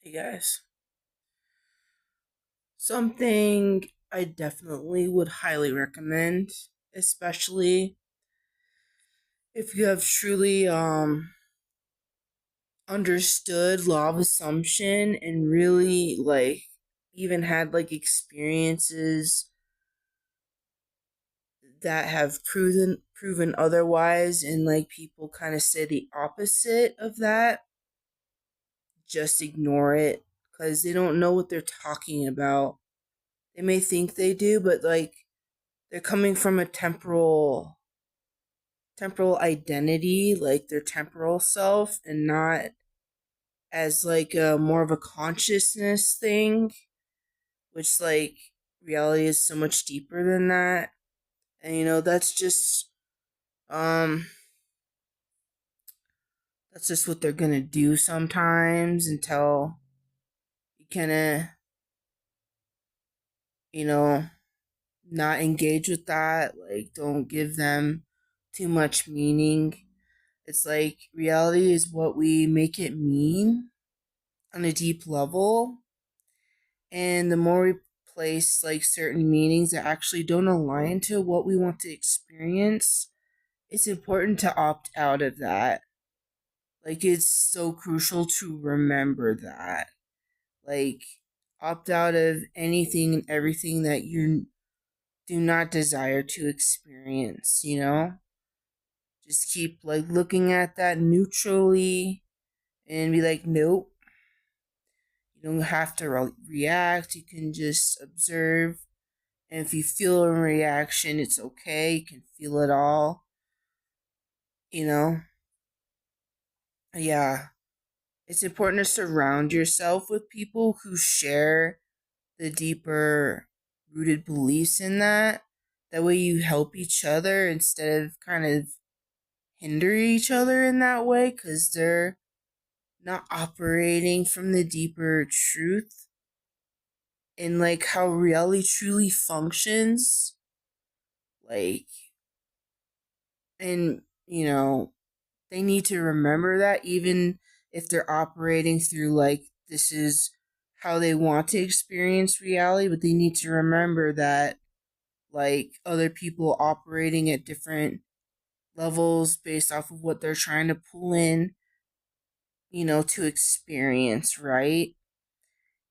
Hey guys. Something I definitely would highly recommend, especially if you have truly understood law of assumption and really even had experiences that have proven otherwise, and people kind of say the opposite of that. Just ignore it because they don't know what they're talking about. They may think they do, but they're coming from a temporal identity, like their temporal self, and not as a more of a consciousness thing, which reality is so much deeper than that. And um that's just what they're gonna do sometimes until you kinda, you know, not engage with that. Like, don't give them too much meaning. It's like reality is what we make it mean on a deep level. And the more we place certain meanings that actually don't align to what we want to experience, it's important to opt out of that. Like, it's so crucial to remember that. Like, opt out of anything and everything that you do not desire to experience. Just keep looking at that neutrally and be like, nope. You don't have to react. You can just observe. And if you feel a reaction, it's okay. You can feel it all. You know? Yeah. It's important to surround yourself with people who share the deeper rooted beliefs in that. That way you help each other instead of kind of hinder each other in that way because they're not operating from the deeper truth and how reality truly functions. Like, and they need to remember that even if they're operating through this is how they want to experience reality, but they need to remember that other people operating at different levels based off of what they're trying to pull in, to experience, right?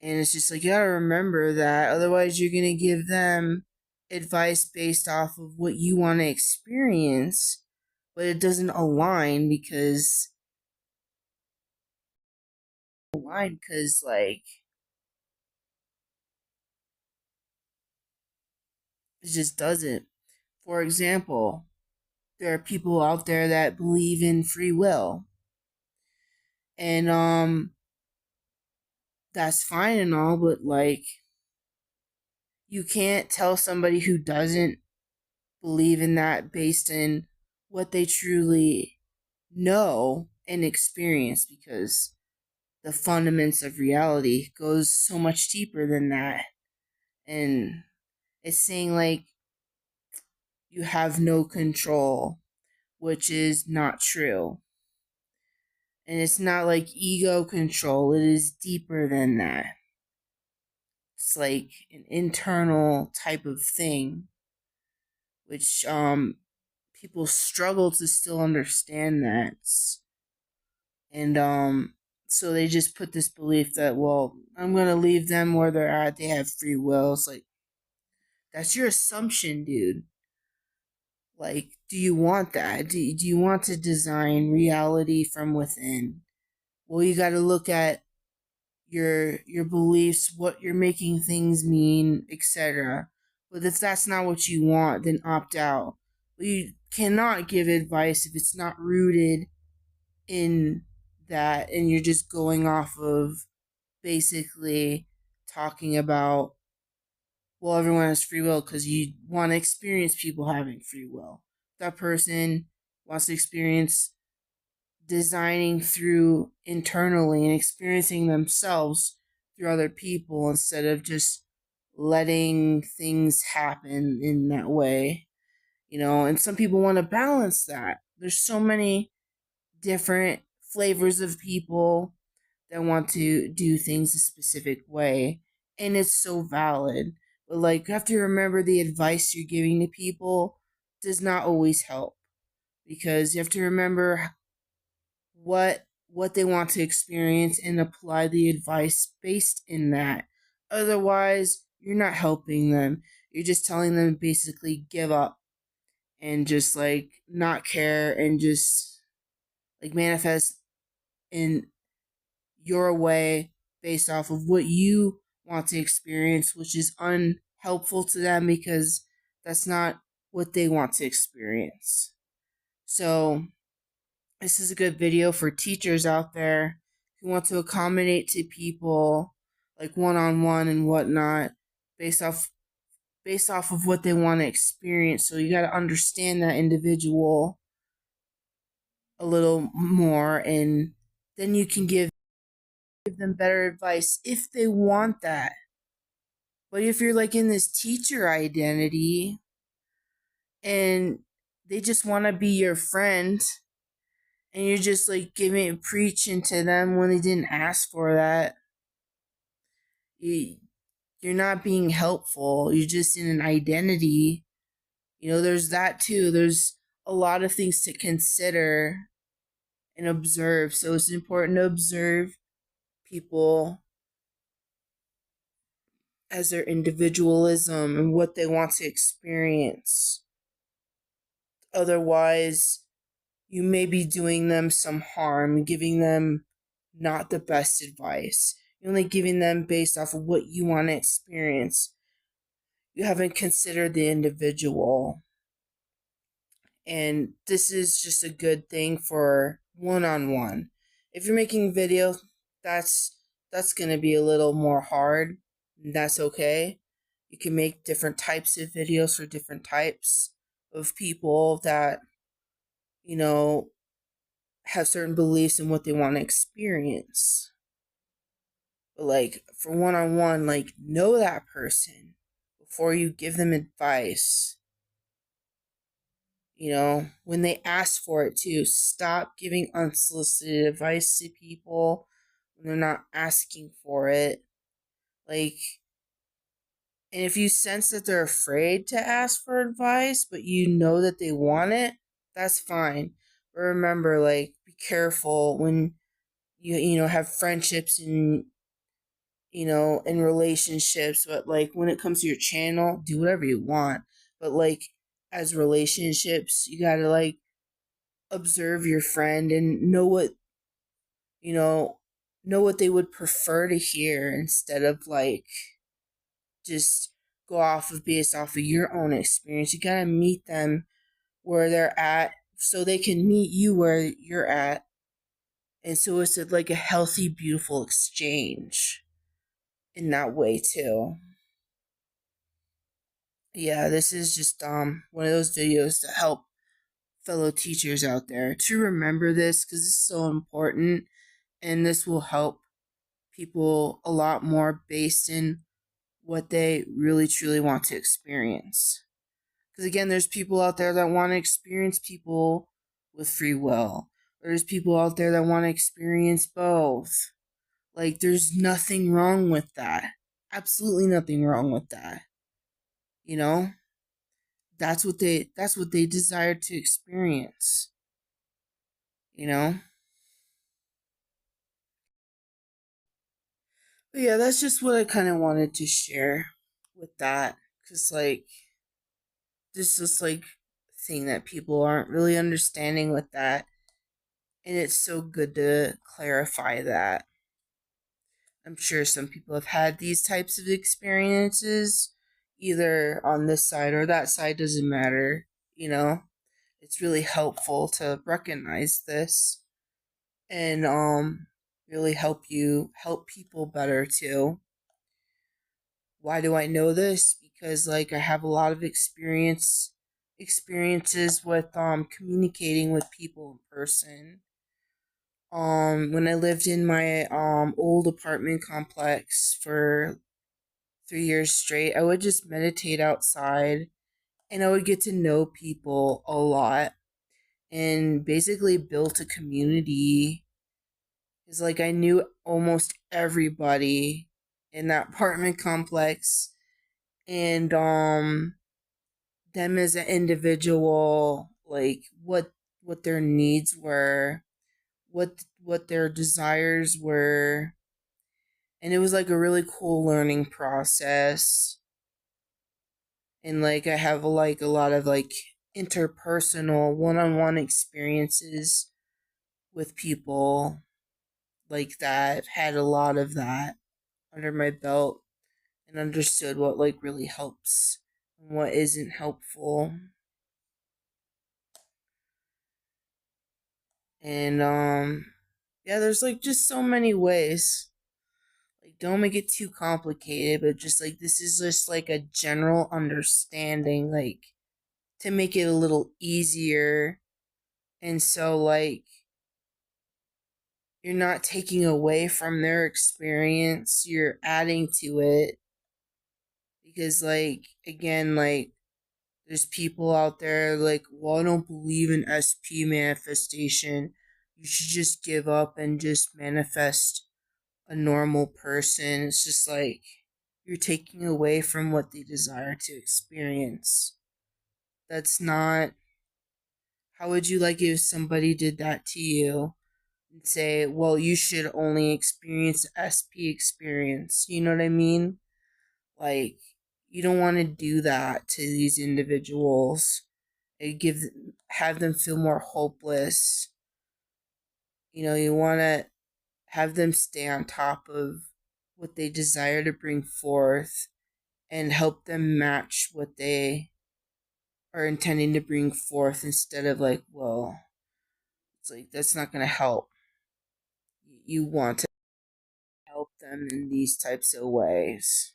And it's just you gotta remember that otherwise you're gonna give them advice based off of what you want to experience, but it doesn't align because it just doesn't. For example, there are people out there that believe in free will, and that's fine and all, but you can't tell somebody who doesn't believe in that based in what they truly know and experience, because the fundamentals of reality goes so much deeper than that. And it's saying you have no control, which is not true. And it's not ego control, it is deeper than that. It's an internal type of thing, which people struggle to still understand that. And so they just put this belief that, well, I'm gonna leave them where they're at, they have free will. It's that's your assumption, dude. Do you want that? Do you want to design reality from within? Well, you got to look at your beliefs, what you're making things mean, etc. But if that's not what you want, then opt out. But you cannot give advice if it's not rooted in that, and you're just going off of basically talking about, well, everyone has free will because you want to experience people having free will. That person wants to experience designing through internally and experiencing themselves through other people instead of just letting things happen in that way. And some people want to balance that. There's so many different flavors of people that want to do things a specific way, and it's so valid. But like, you have to remember the advice you're giving to people does not always help, because you have to remember what they want to experience and apply the advice based in that. Otherwise, you're not helping them. You're just telling them to basically give up and just like not care and just like manifest in your way based off of what you want to experience, which is unhelpful to them because that's not what they want to experience. So, this is a good video for teachers out there who want to accommodate to people like one-on-one and whatnot based off of what they want to experience. So you got to understand that individual a little more, and then you can give them better advice if they want that. But if you're like in this teacher identity and they just want to be your friend and you're just like preaching to them when they didn't ask for that, you're not being helpful. You're just in an identity. There's that too. There's a lot of things to consider and observe. So it's important to observe people as their individualism and what they want to experience. Otherwise, you may be doing them some harm, giving them not the best advice. You're only giving them based off of what you want to experience. You haven't considered the individual. And this is just a good thing for one-on-one. If you're making video, that's going to be a little more hard. That's okay. You can make different types of videos for different types of people that, have certain beliefs in what they want to experience. But like for one-on-one, like know that person before you give them advice. When they ask for it too, stop giving unsolicited advice to people when they're not asking for it. Like, and if you sense that they're afraid to ask for advice, but you know that they want it, that's fine. But remember, like, be careful when you have friendships and, in relationships. But, like, when it comes to your channel, do whatever you want. But, like, as relationships, you gotta, like, observe your friend and know what they would prefer to hear instead of, like, just go based off of your own experience. You gotta meet them where they're at so they can meet you where you're at. And so it's like a healthy, beautiful exchange in that way too. Yeah, this is just one of those videos to help fellow teachers out there to remember this, because it's so important, and this will help people a lot more based in what they really truly want to experience. Because again, there's people out there that want to experience people with free will. There's people out there that want to experience both. Like, there's nothing wrong with that. Absolutely nothing wrong with that. That's what they desire to experience. But yeah, that's just what I kind of wanted to share with that. Because, like, this is, like, thing that people aren't really understanding with that. And it's so good to clarify that. I'm sure some people have had these types of experiences, either on this side or that side, doesn't matter. It's really helpful to recognize this and really help people better too. Why do I know this? Because, like, I have a lot of experiences with communicating with people in person. When I lived in my old apartment complex for 3 years straight, I would just meditate outside and I would get to know people a lot and basically built a community Because, like, I knew almost everybody in that apartment complex. And, them as an individual, like, what their needs were, what their desires were. And it was, like, a really cool learning process. And, like, I have, like, a lot of, like, interpersonal one-on-one experiences with people like that. Had a lot of that under my belt and understood what, like, really helps and what isn't helpful. And yeah, there's, like, just so many ways. Like, don't make it too complicated, but just, like, this is just, like, a general understanding, like, to make it a little easier. And so, like, you're not taking away from their experience, you're adding to it. Because, like, again, like, there's people out there like, well, I don't believe in SP manifestation. You should just give up and just manifest a normal person. It's just like you're taking away from what they desire to experience. That's not. How would you like if somebody did that to you and say, well, you should only experience SP experience? You know what I mean? Like, you don't want to do that to these individuals. Have them feel more hopeless. You want to have them stay on top of what they desire to bring forth and help them match what they are intending to bring forth, instead of like, well, it's like that's not going to help. You want to help them in these types of ways.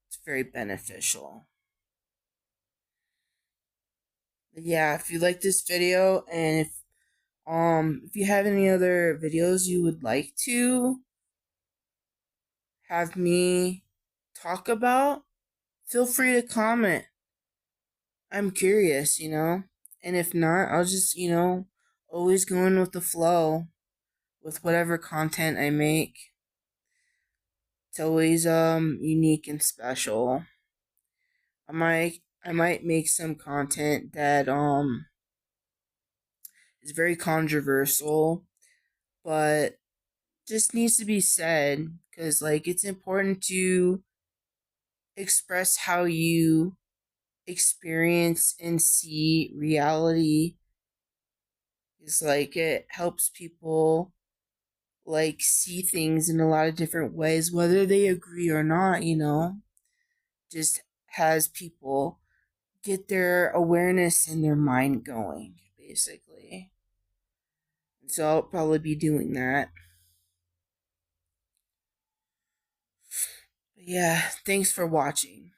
It's very beneficial. But yeah, if you like this video, and if you have any other videos you would like to have me talk about, feel free to comment. I'm curious. And if not, I'll just always go in with the flow with whatever content I make. It's always unique and special. I might make some content that is very controversial, but just needs to be said, because, like, it's important to express how you experience and see reality. It's like it helps people, like, see things in a lot of different ways, whether they agree or not. Just has people get their awareness and their mind going, basically. And so I'll probably be doing that. But yeah, thanks for watching.